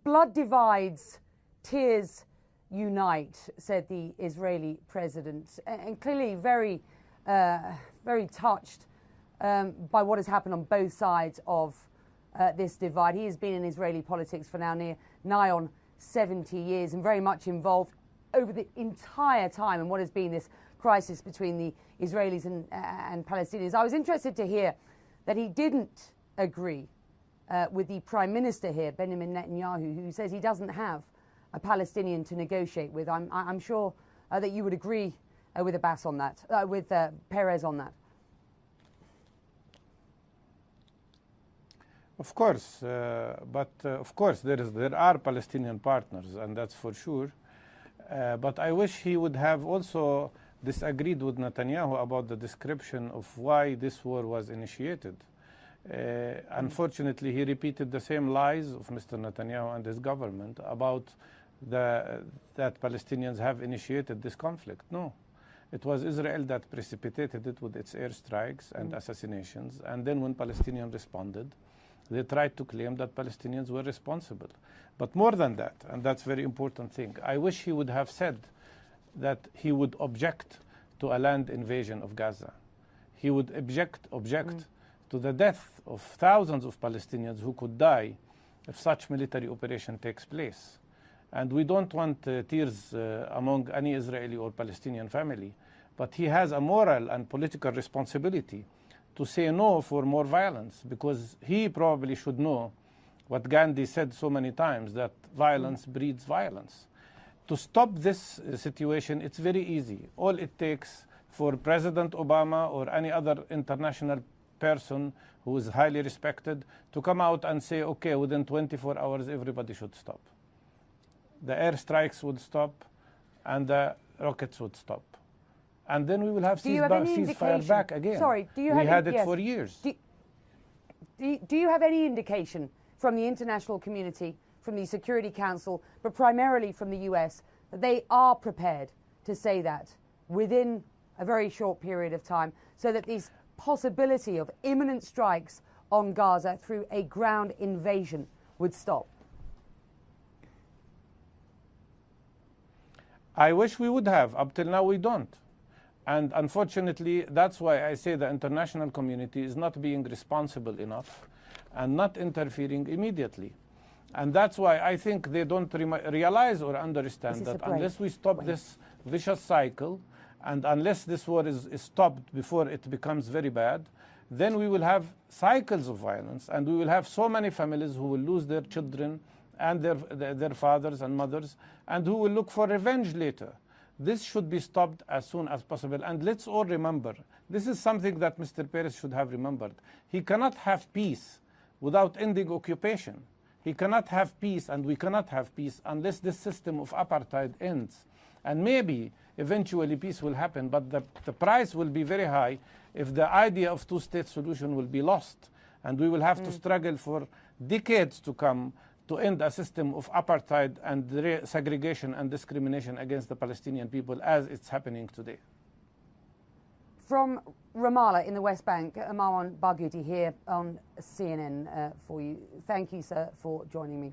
blood divides, tears unite, said the Israeli president, and clearly very, very touched by what has happened on both sides of this divide. He has been in Israeli politics for now nigh on 70 years and very much involved over the entire time in what has been this crisis between the Israelis and Palestinians. I was interested to hear that he didn't agree with the Prime Minister here, Benjamin Netanyahu, who says he doesn't have a Palestinian to negotiate with. I'm sure that you would agree with Abbas on that, with Perez on that. Of course, but of course there are Palestinian partners, and that's for sure. But I wish he would have also disagreed with Netanyahu about the description of why this war was initiated. Unfortunately, he repeated the same lies of Mr. Netanyahu and his government about that Palestinians have initiated this conflict. No, it was Israel that precipitated it with its airstrikes and assassinations. And then when Palestinians responded, they tried to claim that Palestinians were responsible. But more than that, and that's a very important thing, I wish he would have said that he would object to a land invasion of Gaza. He would object to the death of thousands of Palestinians who could die if such military operation takes place. And we don't want tears among any Israeli or Palestinian family, but he has a moral and political responsibility to say no for more violence, because he probably should know what Gandhi said so many times, that violence breeds violence. To stop this situation, it's very easy. All it takes for President Obama or any other international person who is highly respected to come out and say, okay, within 24 hours, everybody should stop. The airstrikes would stop and the rockets would stop. And then we will have ceasefire back again. Sorry, do you have we had it for years. Do you have any indication from the international community, from the Security Council, but primarily from the US, that they are prepared to say that within a very short period of time, so that this possibility of imminent strikes on Gaza through a ground invasion would stop? I wish we would have. Up till now, we don't. And unfortunately, that's why I say the international community is not being responsible enough and not interfering immediately. And that's why I think they don't realize or understand that unless we stop this vicious cycle, and unless this war is stopped before it becomes very bad, then we will have cycles of violence, and we will have so many families who will lose their children and their fathers and mothers, and who will look for revenge later. This should be stopped as soon as possible. And let's all remember, this is something that Mr. Peres should have remembered. He cannot have peace without ending occupation. He cannot have peace, and we cannot have peace unless this system of apartheid ends. And maybe eventually peace will happen, but the price will be very high if the idea of two-state solution will be lost. And we will have to struggle for decades to come to end a system of apartheid and segregation and discrimination against the Palestinian people as it's happening today. From Ramallah in the West Bank, Marwan Barghouti here on CNN for you. Thank you, sir, for joining me.